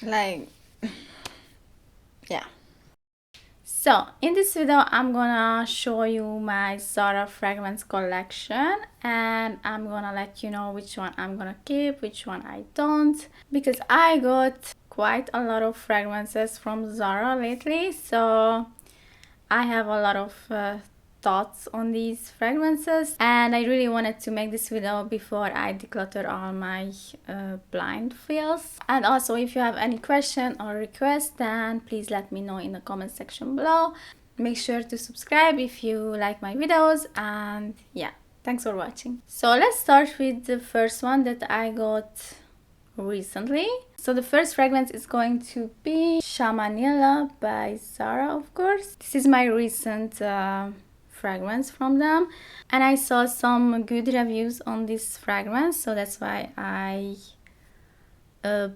like, yeah. So in this video I'm gonna show you my Zara fragrance collection, and I'm gonna let you know which one I'm gonna keep, which one I don't, because I got quite a lot of fragrances from Zara lately, so I have a lot of thoughts on these fragrances, and I really wanted to make this video before I declutter all my blind fills. And also, if you have any question or request, then please let me know in the comment section below. Make sure to subscribe if you like my videos, and yeah, thanks for watching. So let's start with the first one that I got recently. So the first fragrance is going to be Shamanilla by Zara, of course. This is my recent fragrance from them, and I saw some good reviews on this fragrance, so that's why I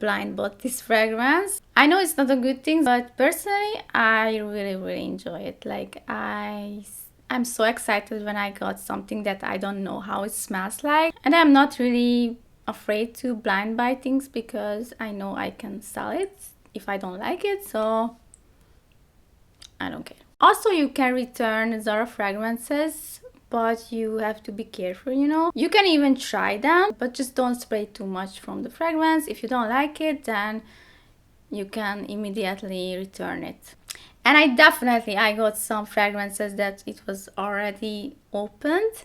blind bought this fragrance. I know it's not a good thing, but personally I really enjoy it. Like I'm so excited when I got something that I don't know how it smells like, and I'm not really afraid to blind buy things because I know I can sell it if I don't like it, so I don't care. Also, you can return Zara fragrances, but you have to be careful, you know. You can even try them, but just don't spray too much from the fragrance. If you don't like it, then you can immediately return it. And I got some fragrances that it was already opened,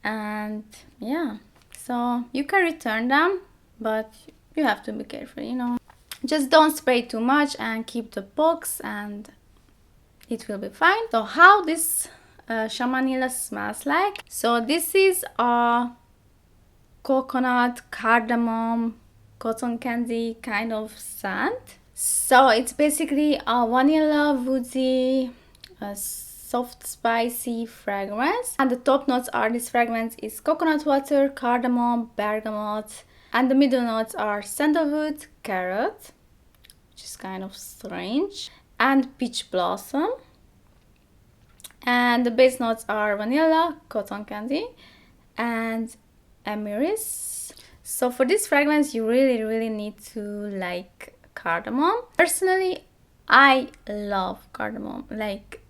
and yeah, so you can return them, but you have to be careful, you know. Just don't spray too much and keep the box, and it will be fine. So how this Shamanilla smells like? So this is a coconut, cardamom, cotton candy kind of scent. So it's basically a vanilla, woodsy, soft spicy fragrance, and the top notes are, this fragrance is coconut water, cardamom, bergamot, and the middle notes are sandalwood, carrot, which is kind of strange, and peach blossom, and the base notes are vanilla, cotton candy, and amyris. So for this fragrance you really need to like cardamom. Personally, I love cardamom. Like,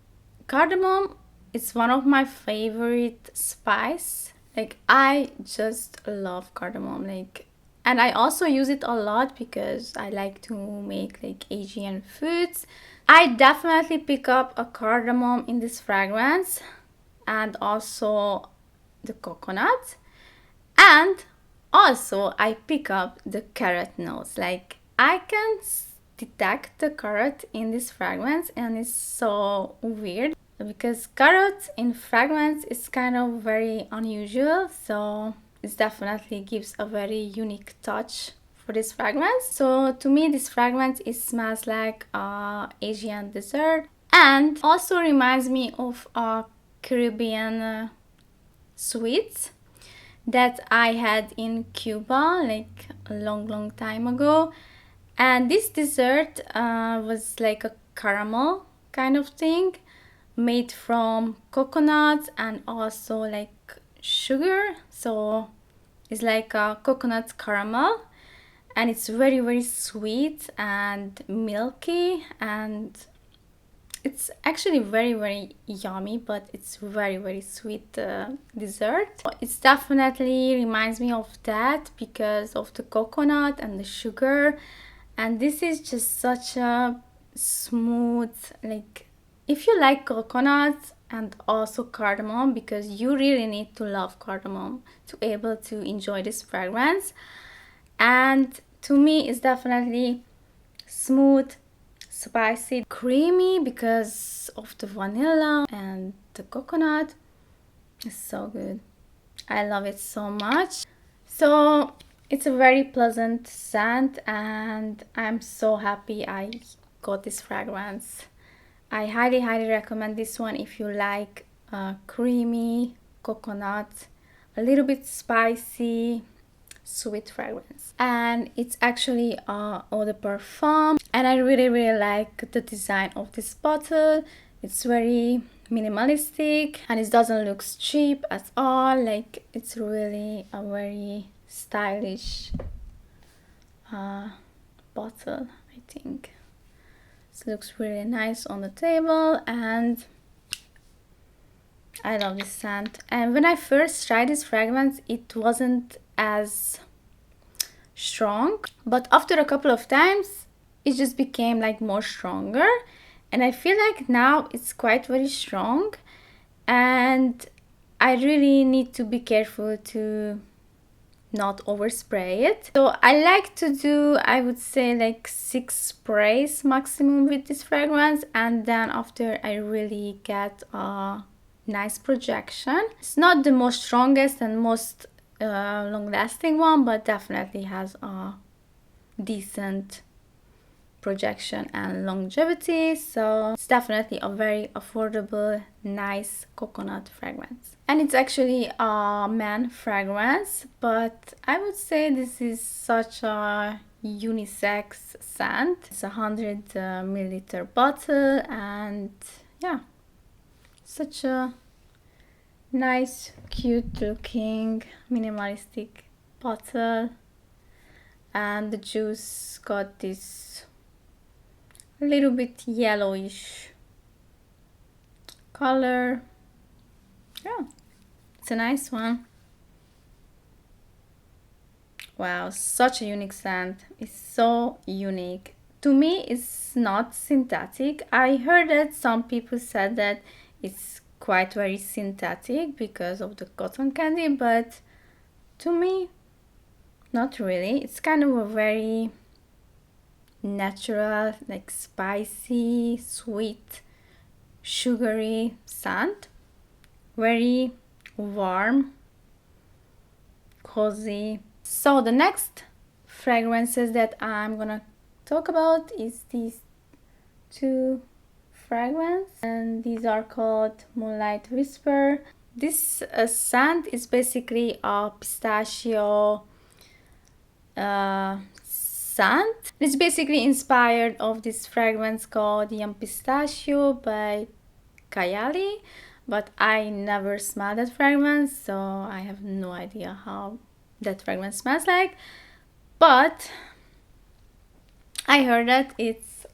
cardamom is one of my favorite spice. Like, I just love cardamom. Like, and I also use it a lot because I like to make like Asian foods. I definitely pick up a cardamom in this fragrance, and also the coconut, and also I pick up the carrot notes. Like, I can detect the carrot in this fragrance, and it's so weird because carrot in fragrance is kind of very unusual, so it definitely gives a very unique touch for this fragrance. So to me, this fragrance, it smells like Asian dessert, and also reminds me of a Caribbean sweets that I had in Cuba like a long time ago. And this dessert was like a caramel kind of thing, made from coconut and also like sugar. So it's like a coconut caramel, and it's very sweet and milky, and it's actually very yummy, but it's very sweet dessert. It definitely reminds me of that because of the coconut and the sugar. And this is just such a smooth, like, if you like coconut and also cardamom, because you really need to love cardamom to be able to enjoy this fragrance. And to me, it's definitely smooth, spicy, creamy because of the vanilla and the coconut. It's so good. I love it so much. So it's a very pleasant scent, and I'm so happy I got this fragrance. I highly recommend this one if you like creamy coconut, a little bit spicy, sweet fragrance. And it's actually eau de parfum, and I really like the design of this bottle. It's very minimalistic, and it doesn't look cheap at all. Like, it's really a very stylish bottle, I think. This looks really nice on the table, and I love this scent. And when I first tried this fragrance, it wasn't as strong, but after a couple of times it just became like more stronger, and I feel like now it's quite very strong, and I really need to be careful to not overspray it. So I like to do, I would say, like 6 sprays maximum with this fragrance, and then after I really get a nice projection. It's not the most strongest and most long-lasting one, but definitely has a decent projection and longevity, so it's definitely a very affordable, nice coconut fragrance. And it's actually a man fragrance, but I would say this is such a unisex scent. It's a 100 milliliter bottle, and yeah, such a nice, cute looking, minimalistic bottle. And the juice got this a little bit yellowish color. Yeah, it's a nice one. Wow, such a unique scent. It's so unique. To me, it's not synthetic. I heard that some people said that it's quite very synthetic because of the cotton candy, but to me, not really. It's kind of a very natural, like spicy, sweet, sugary scent. Very warm, cozy. So the next fragrances that I'm gonna talk about is these 2 fragrances, and these are called Moonlight Whisper. This scent is basically a pistachio scent. It's basically inspired of this fragrance called Yum Pistachio by Kayali, but I never smelled that fragrance, so I have no idea how that fragrance smells like. But I heard that it's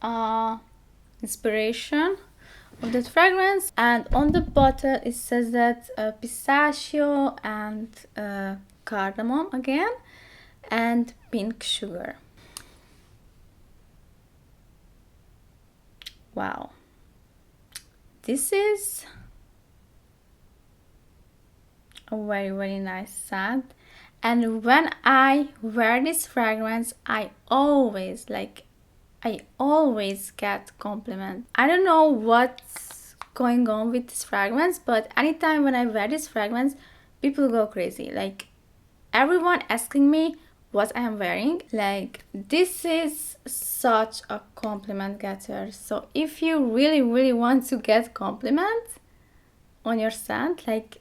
inspiration of that fragrance, and on the bottle it says that pistachio and cardamom again, and pink sugar. Wow, this is a very, very nice scent. And when I wear this fragrance, I always get compliments. I don't know what's going on with this fragrance, but anytime when I wear this fragrance, people go crazy. Like, everyone asking me what I am wearing. Like, this is such a compliment getter. So if you really, really want to get compliments on your scent, like,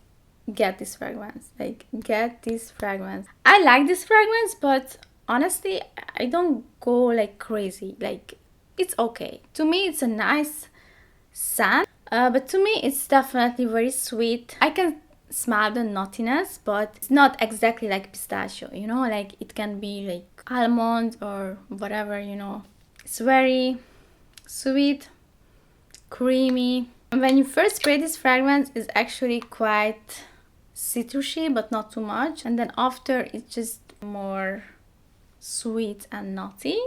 get this fragrance. Like, get this fragrance. I like this fragrance, but honestly, I don't go like crazy. Like, it's okay. To me, it's a nice scent, but to me, it's definitely very sweet. I can smell the nuttiness, but it's not exactly like pistachio, you know, like it can be like almond or whatever, you know. It's very sweet, creamy. And when you first spray this fragrance, it's actually quite citrusy, but not too much, and then after it's just more sweet and nutty.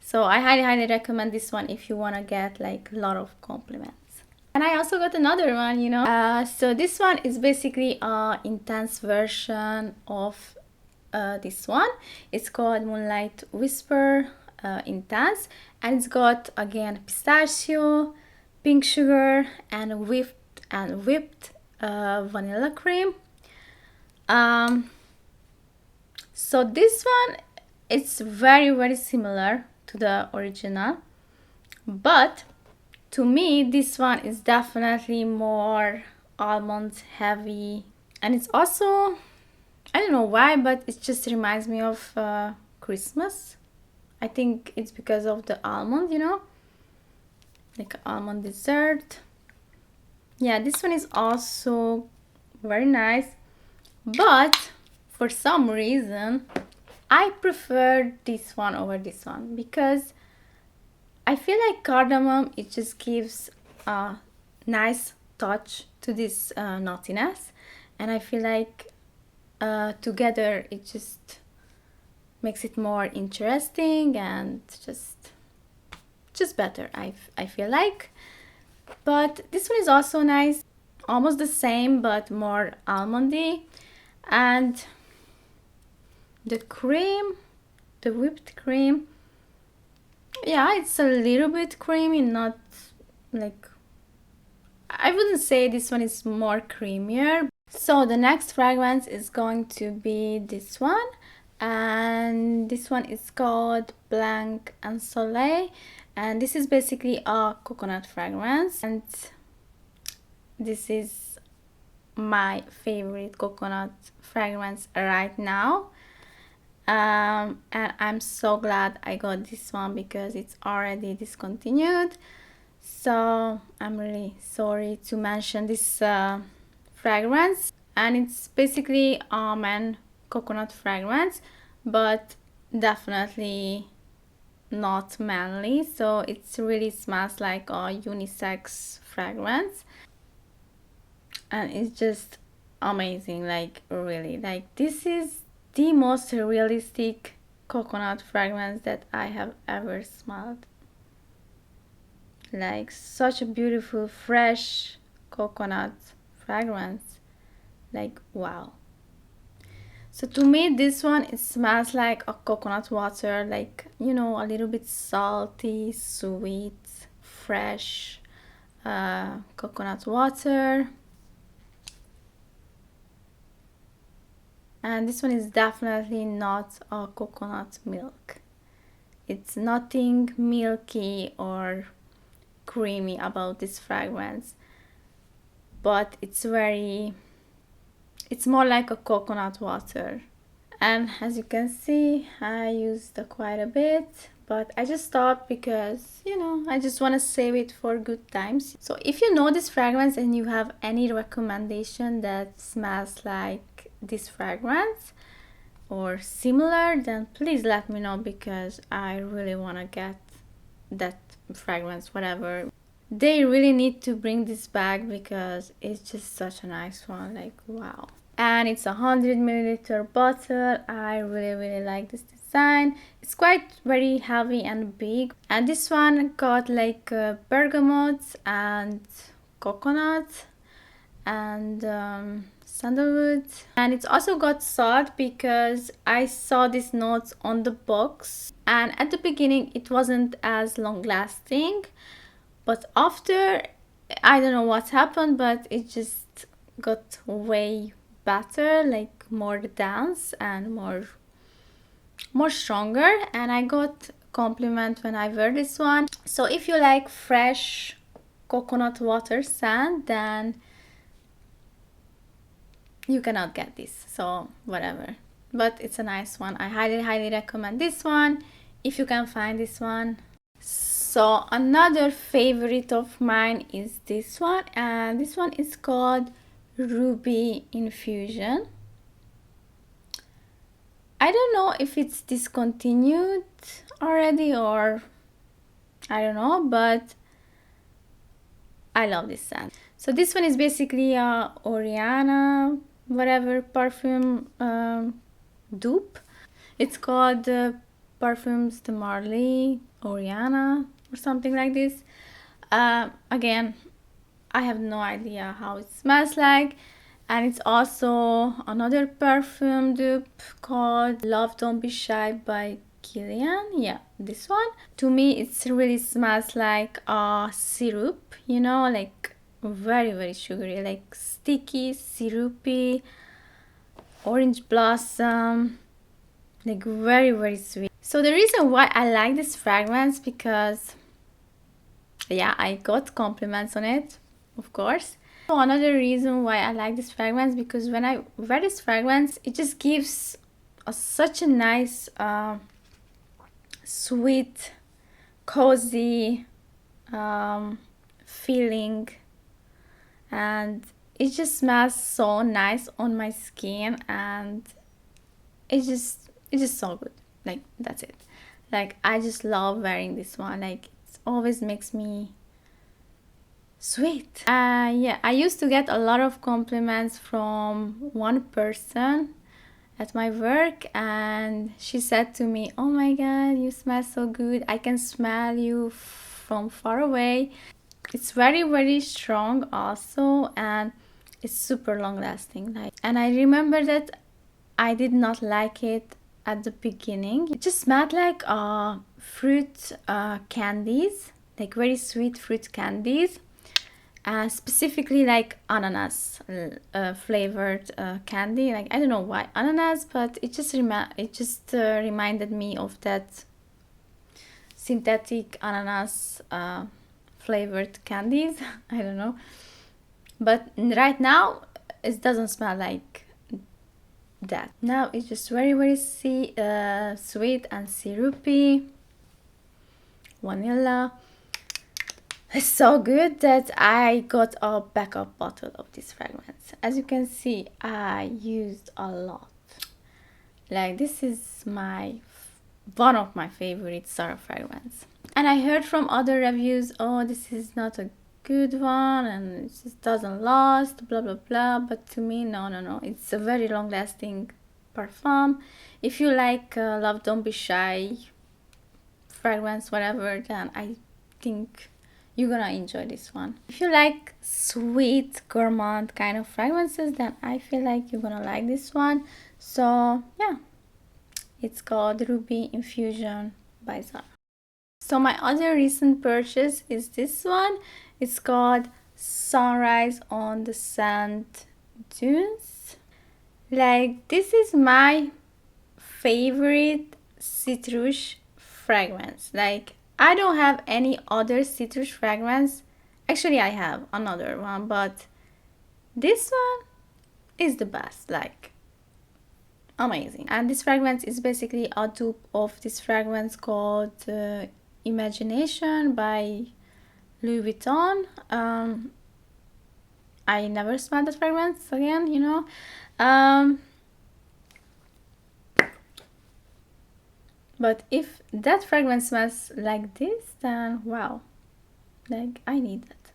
So I highly recommend this one if you want to get like a lot of compliments. And I also got another one, you know. So this one is basically a intense version of this one. It's called Moonlight Whisper Intense, and it's got again pistachio, pink sugar, and whipped vanilla cream. So this one, it's very, very similar to the original, but to me this one is definitely more almond heavy, and it's also, I don't know why, but it just reminds me of Christmas. I think it's because of the almond, you know, like almond dessert. Yeah, this one is also very nice, but for some reason I prefer this one over this one because I feel like cardamom, it just gives a nice touch to this nuttiness, and I feel like together it just makes it more interesting and just better, I feel like. But this one is also nice, almost the same but more almondy. And the cream, the whipped cream, yeah, it's a little bit creamy, not like, I wouldn't say this one is more creamier. So the next fragrance is going to be this one, and this one is called Blanc Ensoleillé, and this is basically a coconut fragrance, and this is my favorite coconut fragrance right now. And I'm so glad I got this one because it's already discontinued, so I'm really sorry to mention this fragrance. And it's basically almond coconut fragrance, but definitely not manly, so it really smells like a unisex fragrance, and it's just amazing. Like, really, like, this is the most realistic coconut fragrance that I have ever smelled. Like, such a beautiful fresh coconut fragrance, like, wow. So to me, this one, it smells like a coconut water, like, you know, a little bit salty, sweet, fresh coconut water. And this one is definitely not a coconut milk. It's nothing milky or creamy about this fragrance, but it's more like a coconut water. And as you can see, I used quite a bit, but I just stopped because, you know, I just want to save it for good times. So if you know this fragrance and you have any recommendation that smells like this fragrance or similar, then please let me know, because I really want to get that fragrance, whatever. They really need to bring this back because it's just such a nice one, like, wow. And it's a 100 ml bottle. I really like this design. It's quite very heavy and big, and this one got like bergamot and coconut and sandalwood, and it's also got salt because I saw these notes on the box, and at the beginning it wasn't as long lasting, but after, I don't know what happened, but it just got way better, like more dense and more stronger. And I got compliment when I wear this one. So if you like fresh coconut water scent, then you cannot get this, so whatever, but it's a nice one. I highly recommend this one if you can find this one. So another favorite of mine is this one, and this one is called Ruby Infusion. I don't know if it's discontinued already or I don't know, but I love this scent. So this one is basically a Oriana whatever perfume dupe. It's called Parfums de Marly Oriana or something like this. Again, I have no idea how it smells like. And it's also another perfume dupe called Love Don't Be Shy by Kilian. Yeah, this one. To me, it really smells like a syrup, you know, like very sugary, like sticky, syrupy, orange blossom, like very sweet. So the reason why I like this fragrance, because yeah, I got compliments on it, of course. So another reason why I like this fragrance, because when I wear this fragrance, it just gives such a nice sweet, cozy feeling, and it just smells so nice on my skin, and it it's just so good. Like, that's it. Like, I just love wearing this one. Like, it always makes me sweet. Yeah, I used to get a lot of compliments from one person at my work, and she said to me, oh my god, you smell so good, I can smell you from far away. It's very, very strong also, and it's super long lasting. Like, and I remember that I did not like it at the beginning. It just smelled like fruit candies, like very sweet fruit candies. Specifically like ananas flavored candy. Like, I don't know why ananas, but it just reminded me of that synthetic ananas flavored candies. I don't know, but right now it doesn't smell like that. Now it's just very, very sweet and syrupy vanilla. It's so good that I got a backup bottle of this fragrance. As you can see, I used a lot. Like, this is one of my favorite ZARA fragrance. And I heard from other reviews, oh, this is not a good one and it just doesn't last, blah blah blah. But to me, no, it's a very long lasting parfum. If you like Love Don't Be Shy fragrance, whatever, then I think you're gonna enjoy this one. If you like sweet gourmand kind of fragrances, then I feel like you're gonna like this one. So yeah, it's called Ruby Infusion by Zara. So my other recent purchase is this one. It's called Sunrise on the Sand Dunes. Like, this is my favorite citrus fragrance. Like, I don't have any other citrus fragrance. Actually, I have another one, but this one is the best. Like, amazing. And this fragrance is basically a dupe of this fragrance called Imagination by Louis Vuitton. I never smelled that fragrance again, you know. But if that fragrance smells like this, then wow, like, I need that.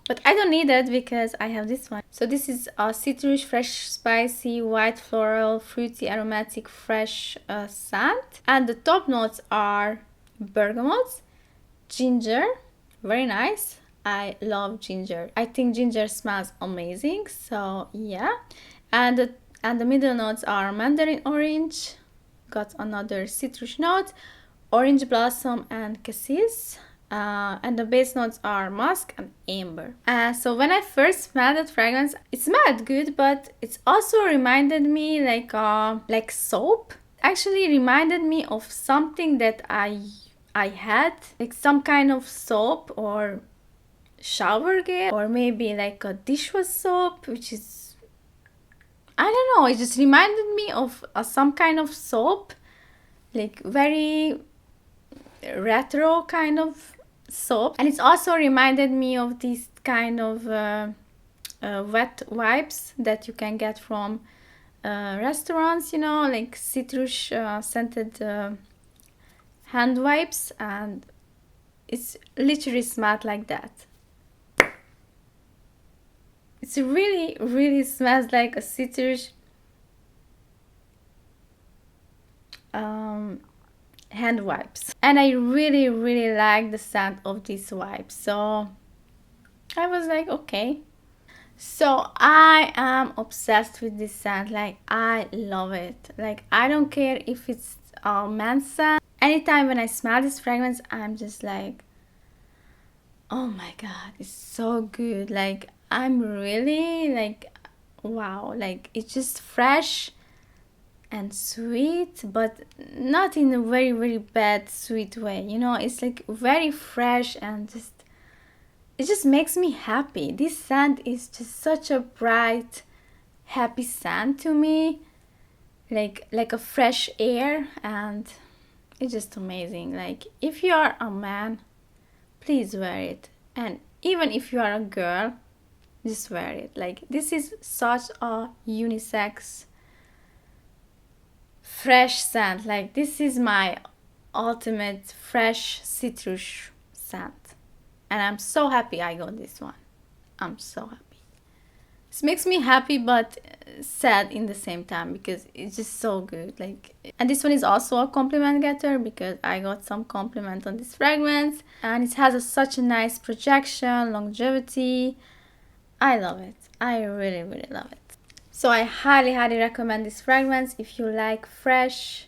But I don't need that because I have this one. So this is a citrus, fresh, spicy, white, floral, fruity, aromatic, fresh scent. And the top notes are bergamot, ginger, very nice. I love ginger. I think ginger smells amazing. So yeah. And the middle notes are mandarin orange, got another citrus note, orange blossom and cassis, and the base notes are musk and amber. So when I first smelled that fragrance, it smelled good, but it also reminded me like soap. Actually reminded me of something that I had, like some kind of soap or shower gel, or maybe like a dishwash soap, which is, I don't know, it just reminded me of some kind of soap, like very retro kind of soap. And it's also reminded me of these kind of wet wipes that you can get from restaurants, you know, like citrus scented hand wipes, and it's literally smelled like that. It really, really smells like a citrus hand wipes. And I really, really like the scent of these wipes. So I was like, okay. So I am obsessed with this scent. Like, I love it. Like, I don't care if it's a man's scent. Anytime when I smell this fragrance, I'm just like, oh my god, it's so good. Like, I'm really like, wow, like, it's just fresh and sweet, but not in a very, very bad sweet way, you know. It's like very fresh and just, it just makes me happy. This scent is just such a bright, happy scent to me, like a fresh air, and it's just amazing. Like, if you are a man, please wear it, and even if you are a girl, just wear it. Like, this is such a unisex fresh scent. Like, this is my ultimate fresh citrus scent, and I'm so happy I got this one. I'm so happy. This makes me happy but sad in the same time because it's just so good. Like, and this one is also a compliment getter because I got some compliment on this fragrance, and it has such a nice projection, longevity. I love it. I really, really love it. So I highly, highly recommend this fragrance if you like fresh,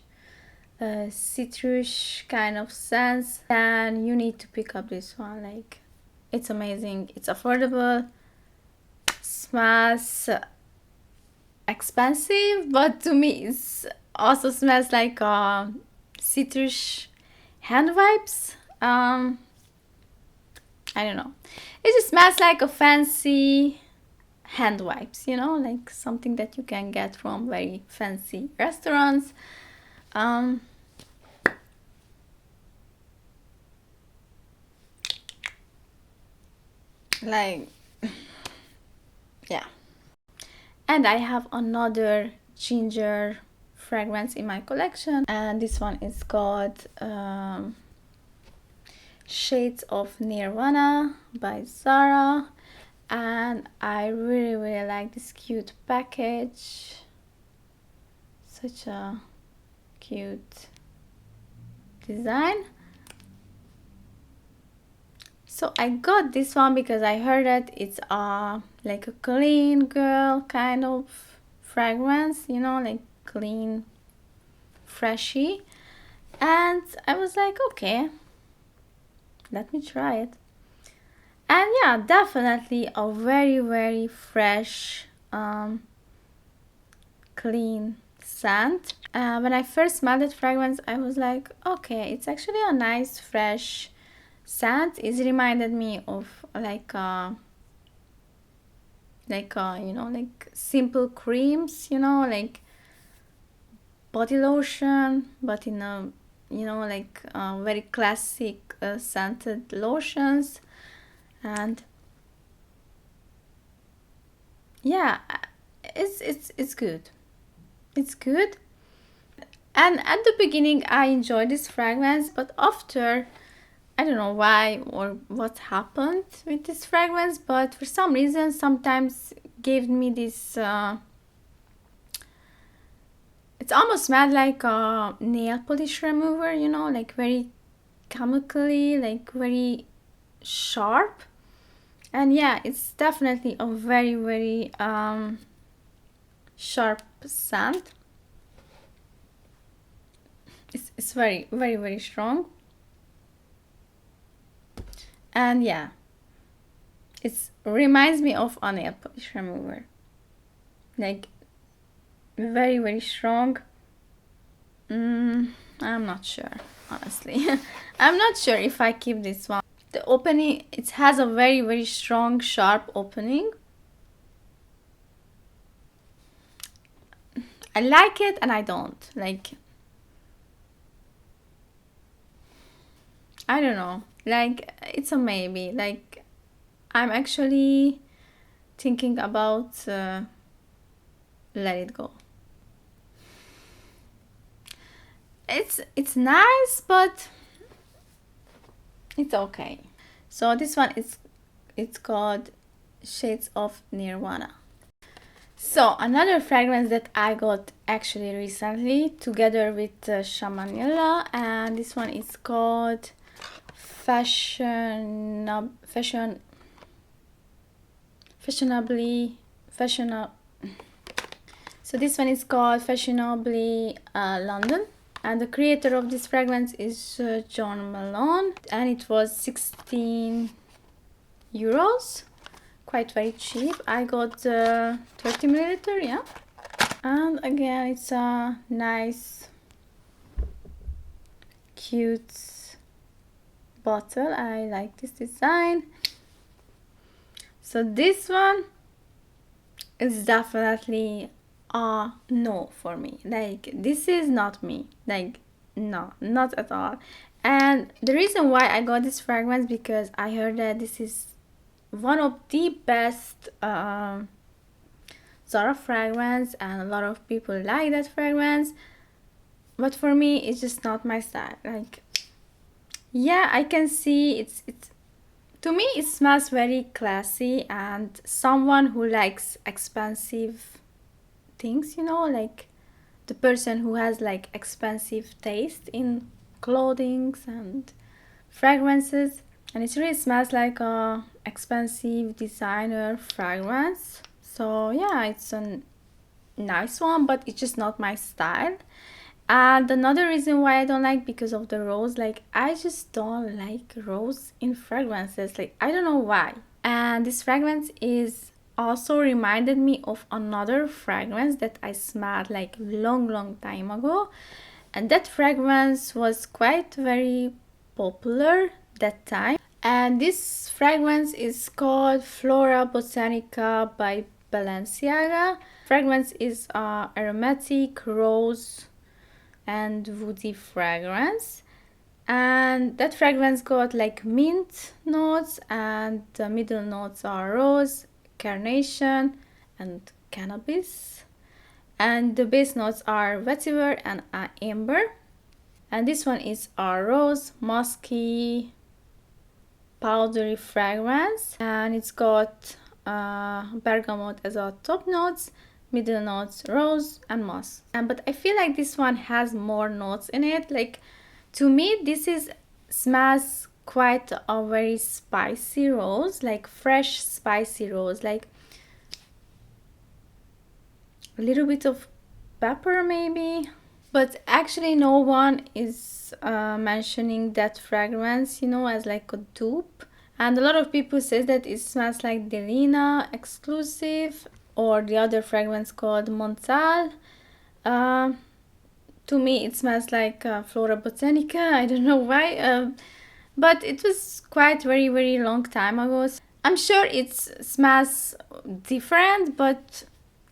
citrus kind of scents. Then you need to pick up this one. Like, it's amazing. It's affordable. Smells expensive, but to me it also smells like citrus hand wipes. I don't know. It just smells like a fancy hand wipes, you know, like something that you can get from very fancy restaurants. Like, yeah. And I have another ginger fragrance in my collection, and this one is called Shades of Nirvana by ZARA, and I really, really like this cute package. Such a cute design. So I got this one because I heard that it's like a clean girl kind of fragrance, you know, like clean, freshy. And I was like, okay, let me try it. And yeah, definitely a very, very fresh, clean scent. When I first smelled that fragrance, I was like, okay, it's actually a nice, fresh scent. It reminded me of like you know, like simple creams, you know, like body lotion, but in a, you know, like very classic scented lotions. And yeah, it's good. It's good. And at the beginning I enjoyed this fragrance, but after, I don't know why or what happened with this fragrance, but for some reason sometimes gave me this it's almost smelled like a nail polish remover, you know, like very chemically, like very sharp. And yeah, it's definitely a very, very sharp scent. It's very, very, very strong. And yeah, it reminds me of a nail polish remover. Like, very, very strong. I'm not sure, honestly. I'm not sure if I keep this one. The opening, it has a very, very strong, sharp opening. I like it and I don't. Like, I don't know. Like, it's a maybe. Like, I'm actually thinking about let it go. It's nice, but it's okay. So this one is, it's called Shades of Nirvana. So another fragrance that I got actually recently together with Shamanilla, and this one is called Fashionably. So this one is called Fashionably London, and the creator of this fragrance is John Malone, and it was 16 euros, quite very cheap. I got 30 milliliter, yeah. And again, it's a nice, cute bottle. I like this design. So this one is definitely a no for me. Like, this is not me. Like, no, not at all. And the reason why I got this fragrance, because I heard that this is one of the best ZARA fragrance, and a lot of people like that fragrance. but for me it's just not my style. Like, yeah, I can see it's to me it smells very classy, and someone who likes expensive things, you know, like the person who has like expensive taste in clothings and fragrances, and it really smells like a expensive designer fragrance. So yeah, it's a nice one, but it's just not my style. And another reason why I don't like, because of the rose. Like, I just don't like rose in fragrances. Like, I don't know why. And this fragrance is also reminded me of another fragrance that I smelled like long time ago, and that fragrance was quite very popular that time. And this fragrance is called Flora Botanica by Balenciaga. Fragrance is aromatic rose and woody fragrance, and that fragrance got like mint notes, and the middle notes are rose, carnation and cannabis, and the base notes are vetiver and amber. And this one is a rose musky powdery fragrance, and it's got bergamot as our top notes, middle notes rose and moss. And but I feel like this one has more notes in it. Like, to me this is smells quite a very spicy rose, like fresh spicy rose, like a little bit of pepper maybe. But actually no one is mentioning that fragrance, you know, as like a dupe. And a lot of people say that it smells like Delina exclusive, or the other fragrance called Montal. To me it smells like Flora Botanica. I don't know why, but it was quite very long time ago. I'm sure it smells different, but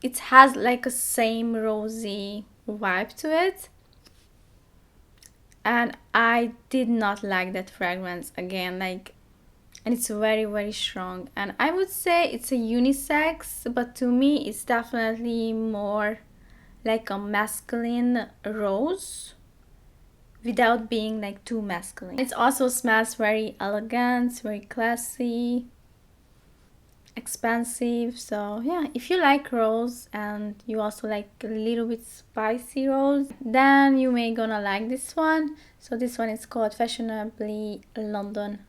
it has like a same rosy vibe to it. And I did not like that fragrance again, like, and it's very strong. And I would say it's a unisex, but to me it's definitely more like a masculine rose without being like too masculine. It also smells very elegant, very classy, expensive. So yeah, if you like rose and you also like a little bit spicy rose, then you may gonna like this one. So this one is called Fashionably London.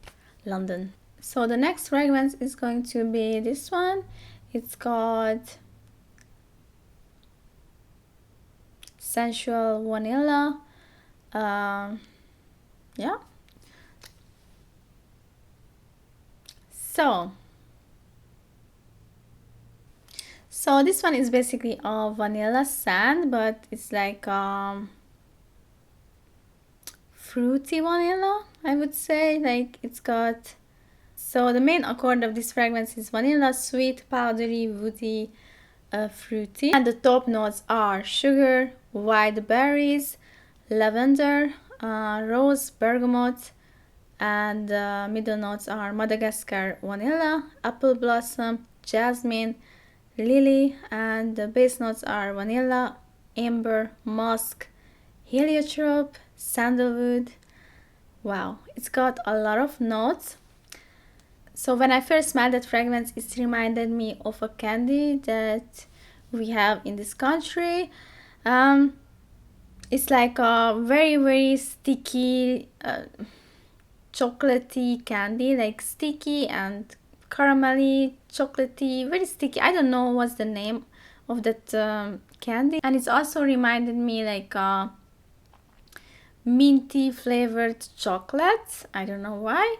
So the next fragrance is going to be this one. It's called Sensual Vanilla. Yeah. So this one is basically a vanilla scent, but it's like fruity vanilla, I would say. Like, it's got, so the main accord of this fragrance is vanilla, sweet, powdery, woody, fruity. And the top notes are sugar, white berries, lavender, rose, bergamot, and middle notes are Madagascar vanilla, apple blossom, jasmine, lily, and the base notes are vanilla, amber, musk, heliotrope, sandalwood. Wow, it's got a lot of notes. So when I first smelled that fragrance, it reminded me of a candy that we have in this country. It's like a very sticky chocolatey candy, like sticky and caramelly, chocolatey, very sticky. I don't know what's the name of that candy. And it's also reminded me like minty flavored chocolate. I don't know why,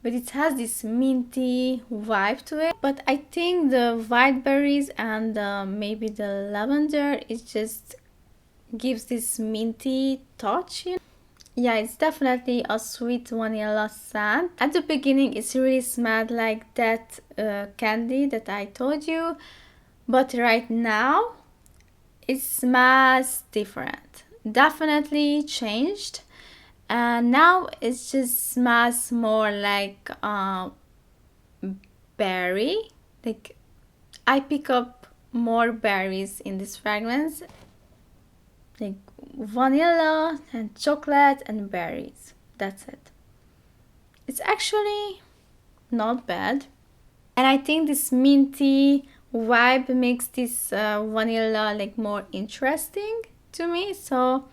but it has this minty vibe to it. But I think the white berries and maybe the lavender, it just gives this minty touch, you know? Yeah, it's definitely a sweet vanilla scent. At the beginning it really smelled like that candy that I told you, but right now it smells different. Definitely changed, and now it just smells more like berry. Like, I pick up more berries in this fragrance. like vanilla and chocolate and berries. That's it. It's actually not bad. And I think this minty vibe makes this vanilla like more interesting to me. So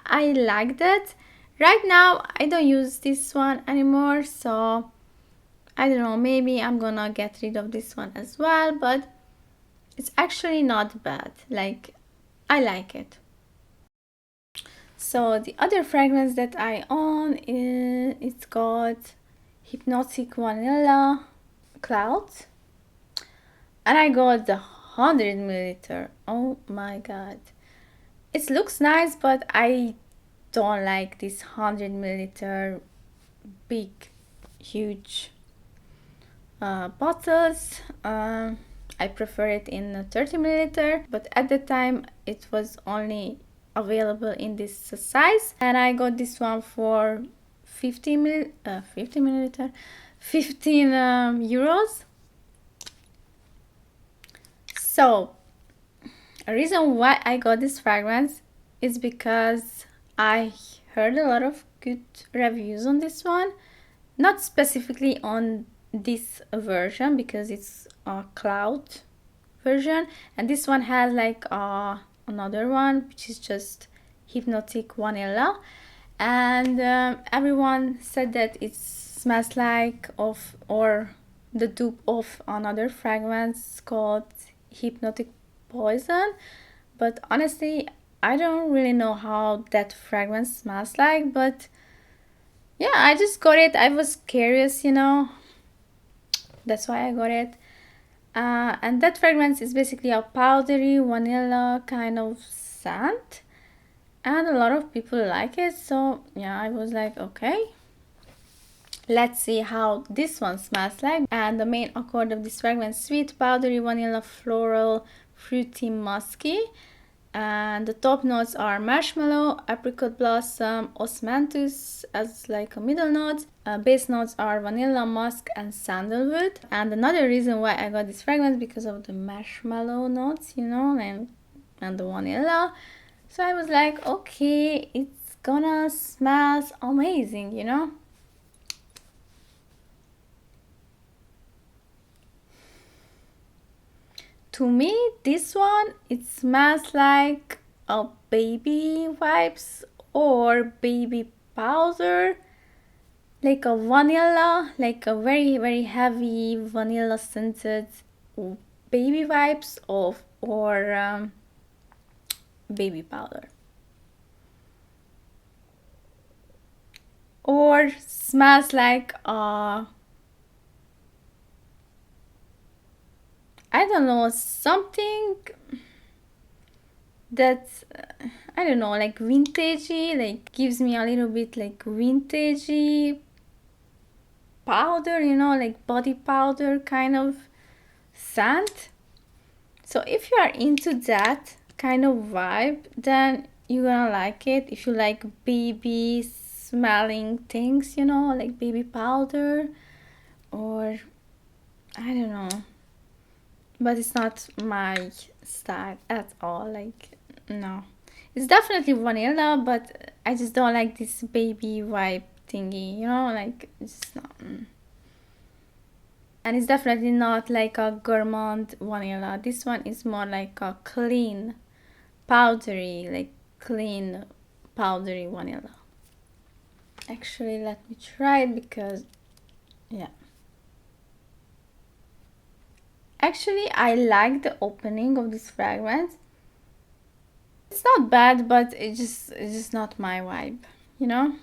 I like that. Right now I don't use this one anymore, so I don't know, maybe I'm gonna get rid of this one as well, but it's actually not bad. Like, I like it. So the other fragrance that I own is, it's called Hypnotic Vanilla Cloud, and I got the 100 milliliter. Oh my god, it looks nice, but I don't like this 100 milliliter big, huge bottles. I prefer it in a 30 milliliter, but at the time it was only available in this size, and I got this one for 50 milliliter, 15 euros. So a reason why I got this fragrance is because I heard a lot of good reviews on this one, not specifically on this version because it's a cloud version, and this one has like another one which is just Hypnotic Vanilla, and everyone said that it smells like of or the dupe of another fragrance called Hypnotic Poison, but honestly I don't really know how that fragrance smells like, but yeah, I just got it. I was curious, you know, that's why I got it. And that fragrance is basically a powdery vanilla kind of scent, and a lot of people like it. So yeah, I was like, okay, let's see how this one smells like. And the main accord of this fragrance: sweet, powdery, vanilla, floral, fruity, musky. And the top notes are marshmallow, apricot blossom, osmanthus as like a middle note. Base notes are vanilla, musk, and sandalwood. And another reason why I got this fragrance because of the marshmallow notes, you know, and the vanilla. So I was like, okay, it's gonna smell amazing, you know. To me, this one, it smells like a baby wipes or baby powder, like a vanilla, like a very very heavy vanilla scented baby wipes of or baby powder, or smells like I don't know, something that's I don't know, like vintagey, like gives me a little bit like vintagey powder, you know, like body powder kind of scent. So if you are into that kind of vibe, then you're gonna like it. If you like baby smelling things, you know, like baby powder, or I don't know, but it's not my style at all. Like, no, it's definitely vanilla, but I just don't like this baby vibe thingy, you know, like it's just not. And it's definitely not like a gourmand vanilla. This one is more like a clean, powdery, like clean, powdery vanilla. Actually, let me try it because, yeah. Actually, I like the opening of this fragrance. It's not bad, but it's just not my vibe, you know?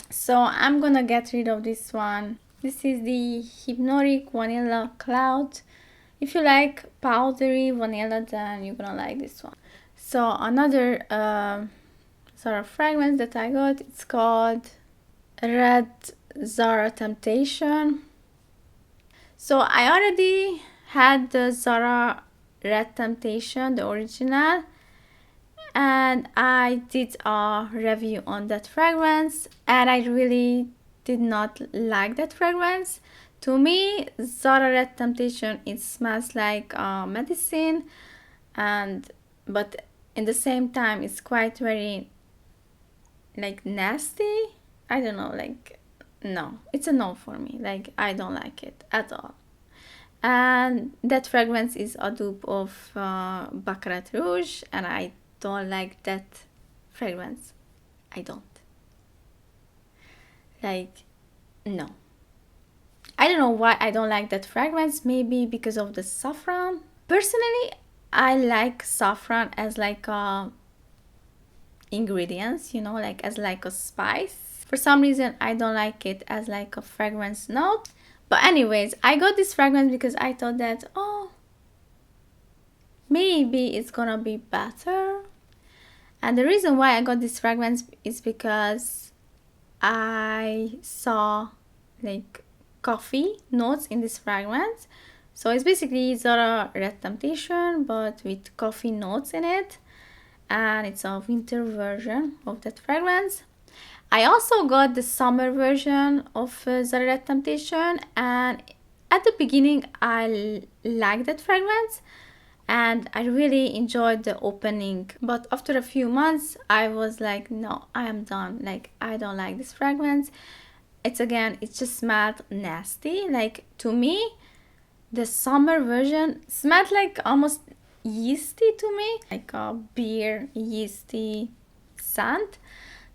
So I'm gonna get rid of this one. This is the Hypnotic Vanilla Cloud. If you like powdery vanilla, then you're gonna like this one. So another Zara fragrance that I got, it's called Red Zara Temptation. So I already had the Zara Red Temptation, the original, and I did a review on that fragrance, and I really did not like that fragrance. To me, Zara Red Temptation, it smells like medicine, and but in the same time it's quite very like nasty. I don't know, like no, it's a no for me. Like I don't like it at all. And that fragrance is a dupe of Baccarat Rouge, and I don't like that fragrance. I don't. Like, no. I don't know why I don't like that fragrance. Maybe because of the saffron. Personally, I like saffron as like a ingredients, you know, like as like a spice. For some reason, I don't like it as like a fragrance note. But anyways, I got this fragrance because I thought that, oh, maybe it's gonna be better. And the reason why I got this fragrance is because I saw like coffee notes in this fragrance. So it's basically Zara Red Temptation, but with coffee notes in it. And it's a winter version of that fragrance. I also got the summer version of ZARA Red Temptation, and at the beginning I liked that fragrance and I really enjoyed the opening, but after a few months I was like, no, I am done. Like, I don't like this fragrance. It just smelled nasty. Like, to me the summer version smelled like almost yeasty to me, like a beer yeasty scent.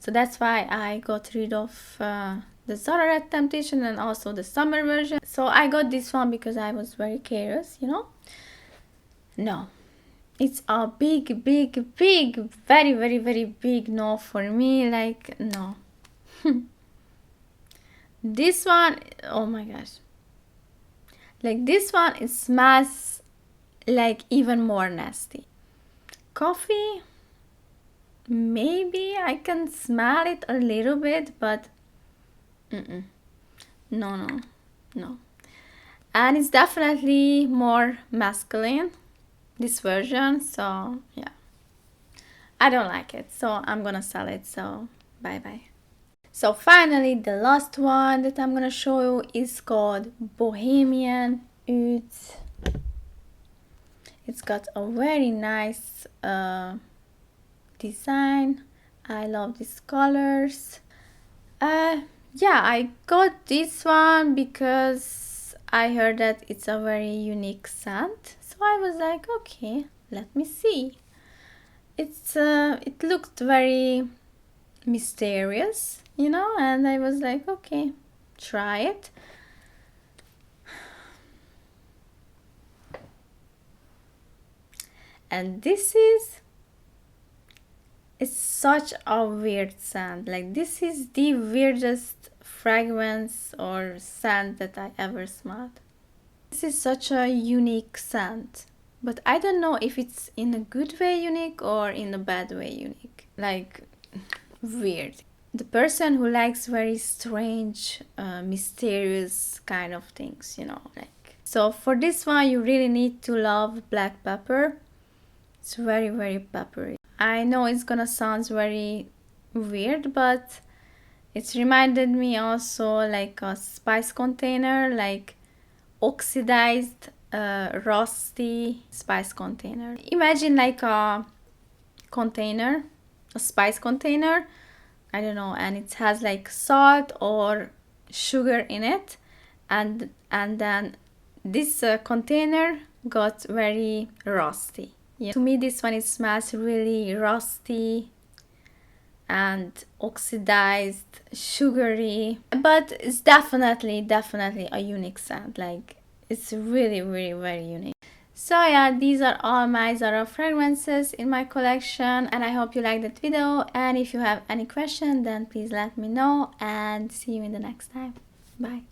So that's why I got rid of the ZARA Red Temptation and also the summer version. So I got this one because I was very curious, you know. No, it's a big, very, very, very big no for me. Like, no. This one, oh my gosh. Like, this one, it smells like even more nasty. Coffee, maybe I can smell it a little bit, but no. And it's definitely more masculine, this version, so yeah. I don't like it, so I'm gonna sell it, so bye. So finally, the last one that I'm gonna show you is called Bohemian Oud. It's got a very nice design. I love these colors. Yeah, I got this one because I heard that it's a very unique scent. So I was like, okay, let me see. It looked very mysterious, you know, and I was like, okay, try it. And it's such a weird scent. Like, this is the weirdest fragrance or scent that I ever smelled. This is such a unique scent, but I don't know if it's in a good way unique or in a bad way unique. Like, weird. The person who likes very strange, mysterious kind of things, you know, like. So for this one, you really need to love black pepper. It's very, very peppery. I know it's gonna sound very weird, but it's reminded me also like a spice container, like oxidized, rusty spice container. Imagine like a container, a spice container, I don't know, and it has like salt or sugar in it, and then this container got very rusty. Yeah. To me, this one, it smells really rusty and oxidized, sugary, but it's definitely a unique scent. Like, it's really, really very unique. So yeah, these are all my Zara fragrances in my collection, and I hope you liked that video. And if you have any question, then please let me know, and see you in the next time. Bye.